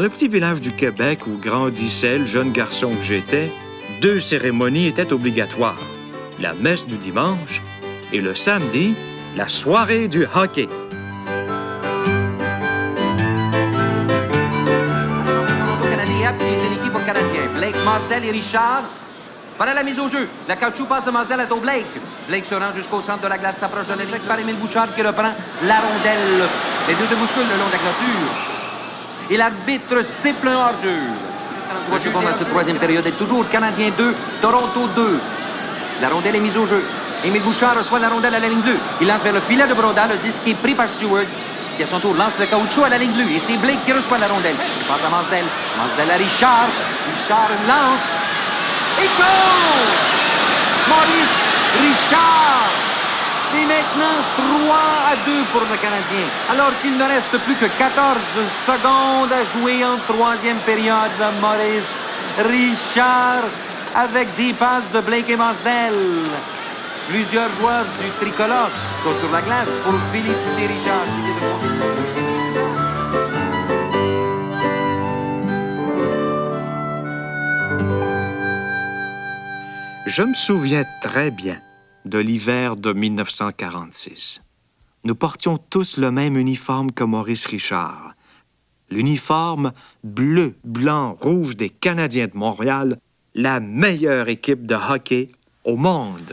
le petit village du Québec où grandissait le jeune garçon que j'étais, 2 cérémonies étaient obligatoires. La messe du dimanche et le samedi, la soirée du hockey. C'est l'équipe au Canadien. Blake, Masdell et Richard. Voilà la mise au jeu. La caoutchouc passe de Masdell à Blake. Blake se rend jusqu'au centre de la glace, s'approche de l'échec par Émile Bouchard qui reprend la rondelle. Les deux se bousculent le long de la clôture. Et l'arbitre siffle un hors-jeu. 33 secondes dans cette troisième période. Et toujours Canadien 2, Toronto 2. La rondelle est mise au jeu. Émile Bouchard reçoit la rondelle à la ligne bleue. Il lance vers le filet de Broda. Le disque est pris par Stewart, qui à son tour lance le caoutchouc à la ligne bleue. Et c'est Blake qui reçoit la rondelle. Il passe à Masdell. Masdell à Richard. Richard lance. Et goal! Maurice Richard! C'est maintenant 3-2 pour le Canadien. Alors qu'il ne reste plus que 14 secondes à jouer en troisième période. Maurice Richard avec des passes de Blake et Masdell. Plusieurs joueurs du tricolore sont sur la glace pour féliciter Richard. Je me souviens très bien de l'hiver de 1946. Nous portions tous le même uniforme que Maurice Richard. L'uniforme bleu, blanc, rouge des Canadiens de Montréal, la meilleure équipe de hockey au monde.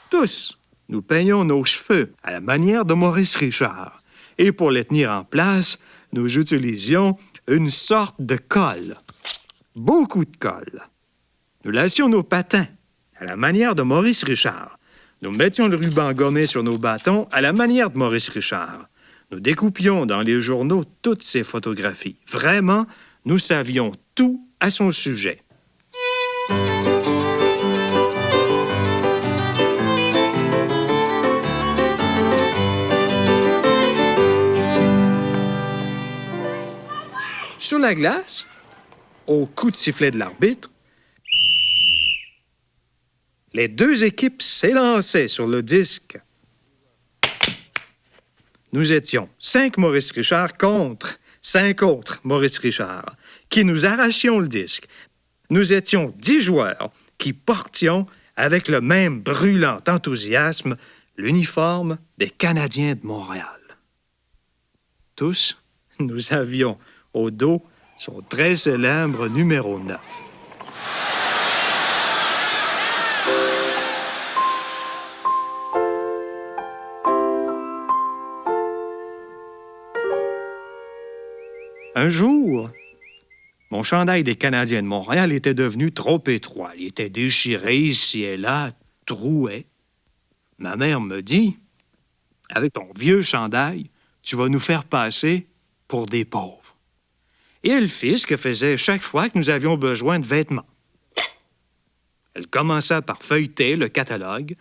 Tous, nous peignions nos cheveux à la manière de Maurice Richard. Et pour les tenir en place, nous utilisions une sorte de colle. Beaucoup de colle. Nous lassions nos patins à la manière de Maurice Richard. Nous mettions le ruban gommé sur nos bâtons à la manière de Maurice Richard. Nous découpions dans les journaux toutes ces photographies. Vraiment, nous savions tout à son sujet. Sur la glace, au coup de sifflet de l'arbitre, les deux équipes s'élançaient sur le disque. Nous étions 5 Maurice Richard contre 5 autres Maurice Richard, qui nous arrachions le disque. Nous étions 10 joueurs qui portions avec le même brûlant enthousiasme l'uniforme des Canadiens de Montréal. Tous, nous avions au dos son très célèbre numéro 9. Un jour, mon chandail des Canadiens de Montréal était devenu trop étroit. Il était déchiré ici et là, troué. Ma mère me dit, « Avec ton vieux chandail, tu vas nous faire passer pour des pauvres. » Et elle fit ce qu'elle faisait chaque fois que nous avions besoin de vêtements. Elle commença par feuilleter le catalogue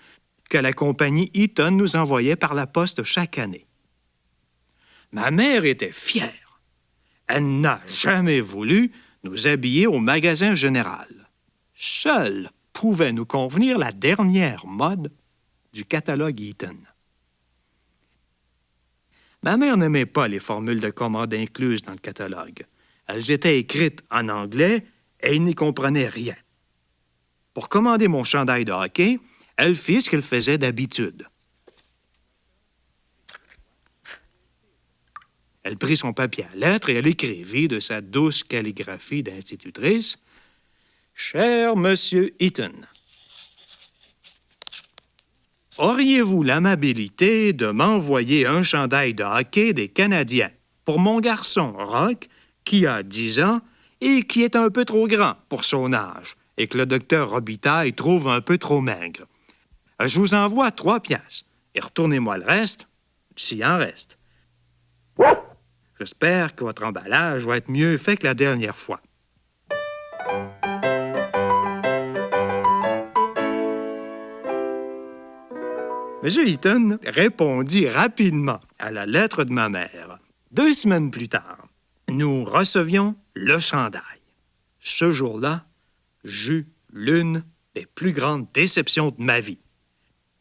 que la compagnie Eaton nous envoyait par la poste chaque année. Ma mère était fière. Elle n'a jamais voulu nous habiller au magasin général. Seule pouvait nous convenir la dernière mode du catalogue Eaton. Ma mère n'aimait pas les formules de commande incluses dans le catalogue. Elles étaient écrites en anglais et il n'y comprenait rien. Pour commander mon chandail de hockey, elle fit ce qu'elle faisait d'habitude. Elle prit son papier à lettres et elle écrivit de sa douce calligraphie d'institutrice « Cher Monsieur Eaton, auriez-vous l'amabilité de m'envoyer un chandail de hockey des Canadiens pour mon garçon Rock, qui a 10 ans et qui est un peu trop grand pour son âge et que le docteur Robitaille trouve un peu trop maigre. Je vous envoie 3 piastres et retournez-moi le reste, s'il en reste. J'espère que votre emballage va être mieux fait que la dernière fois. » M. Eaton répondit rapidement à la lettre de ma mère. 2 semaines plus tard, nous recevions le chandail. Ce jour-là, j'eus l'une des plus grandes déceptions de ma vie.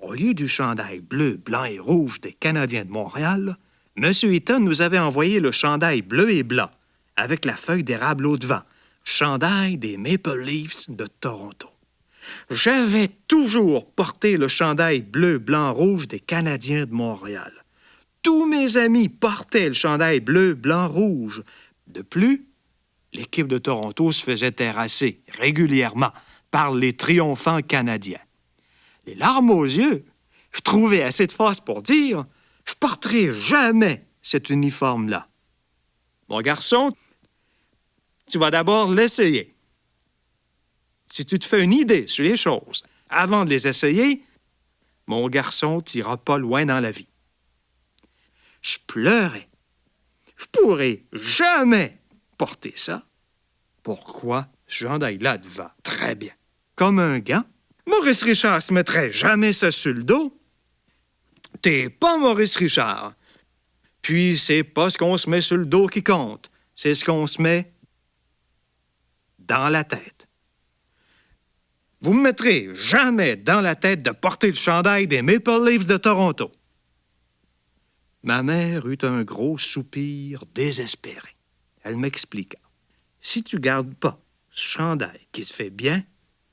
Au lieu du chandail bleu, blanc et rouge des Canadiens de Montréal, M. Eaton nous avait envoyé le chandail bleu et blanc, avec la feuille d'érable au devant, chandail des Maple Leafs de Toronto. J'avais toujours porté le chandail bleu, blanc, rouge des Canadiens de Montréal. Tous mes amis portaient le chandail bleu, blanc, rouge. De plus, l'équipe de Toronto se faisait terrasser régulièrement par les triomphants Canadiens. Les larmes aux yeux, je trouvais assez de force pour dire « Je porterai jamais cet uniforme-là. » Mon garçon, tu vas d'abord l'essayer. Si tu te fais une idée sur les choses avant de les essayer, mon garçon, tu n'iras pas loin dans la vie. Je pleurais. Je pourrais jamais porter ça. Pourquoi ce chandail-là te va très bien? Comme un gant. Maurice Richard se mettrait jamais ça sur le dos. T'es pas Maurice Richard. Puis c'est pas ce qu'on se met sur le dos qui compte. C'est ce qu'on se met dans la tête. Vous me mettrez jamais dans la tête de porter le chandail des Maple Leafs de Toronto. Ma mère eut un gros soupir désespéré. Elle m'expliqua. Si tu gardes pas ce chandail qui te fait bien,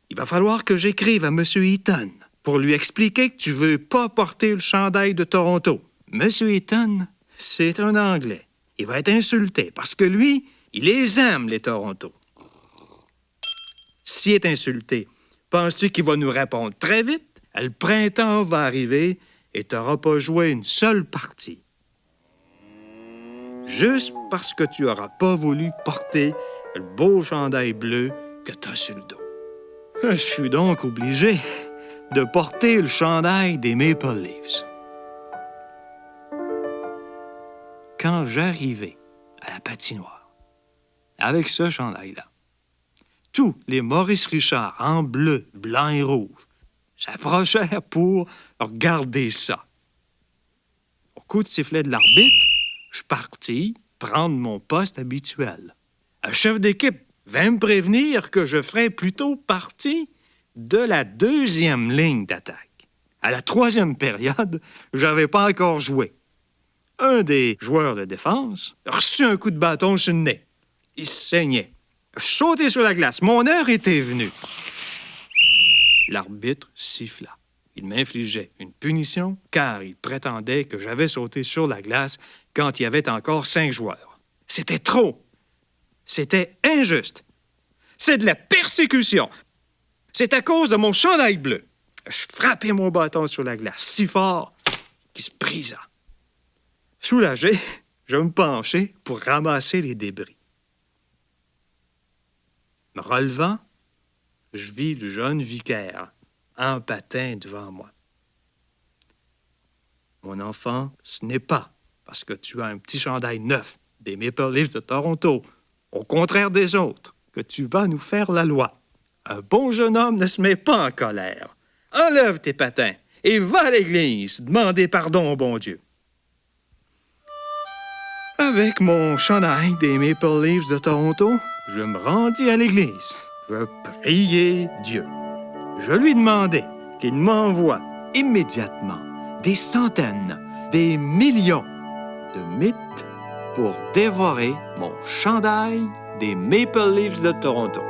il va falloir que j'écrive à M. Eaton pour lui expliquer que tu veux pas porter le chandail de Toronto. M. Eaton, c'est un Anglais. Il va être insulté parce que lui, il les aime, les Toronto. S'il est insulté, penses-tu qu'il va nous répondre très vite? Le printemps va arriver et tu n'auras pas joué une seule partie. Juste parce que tu n'auras pas voulu porter le beau chandail bleu que tu as sur le dos. Je suis donc obligé de porter le chandail des Maple Leafs. Quand j'arrivais à la patinoire, avec ce chandail-là, tous les Maurice Richard en bleu, blanc et rouge s'approchèrent pour regarder ça. Au coup de sifflet de l'arbitre, je partis prendre mon poste habituel. Un chef d'équipe vint me prévenir que je ferais plutôt partie de la deuxième ligne d'attaque. À la troisième période, j'avais pas encore joué. Un des joueurs de défense a reçu un coup de bâton sur le nez. Il saignait. Je sautais sur la glace. Mon heure était venue. L'arbitre siffla. Il m'infligeait une punition car il prétendait que j'avais sauté sur la glace quand il y avait encore 5 joueurs. C'était trop. C'était injuste. C'est de la persécution. C'est à cause de mon chandail bleu. Je frappais mon bâton sur la glace si fort qu'il se brisa. Soulagé, je me penchai pour ramasser les débris. Me relevant, je vis le jeune vicaire en patin devant moi. Mon enfant, ce n'est pas parce que tu as un petit chandail neuf des Maple Leafs de Toronto, au contraire des autres, que tu vas nous faire la loi. Un bon jeune homme ne se met pas en colère. Enlève tes patins et va à l'église demander pardon au bon Dieu. Avec mon chandail des Maple Leafs de Toronto, je me rendis à l'église. Je priai Dieu. Je lui demandai qu'il m'envoie immédiatement des centaines, des millions de mythes pour dévorer mon chandail des Maple Leafs de Toronto.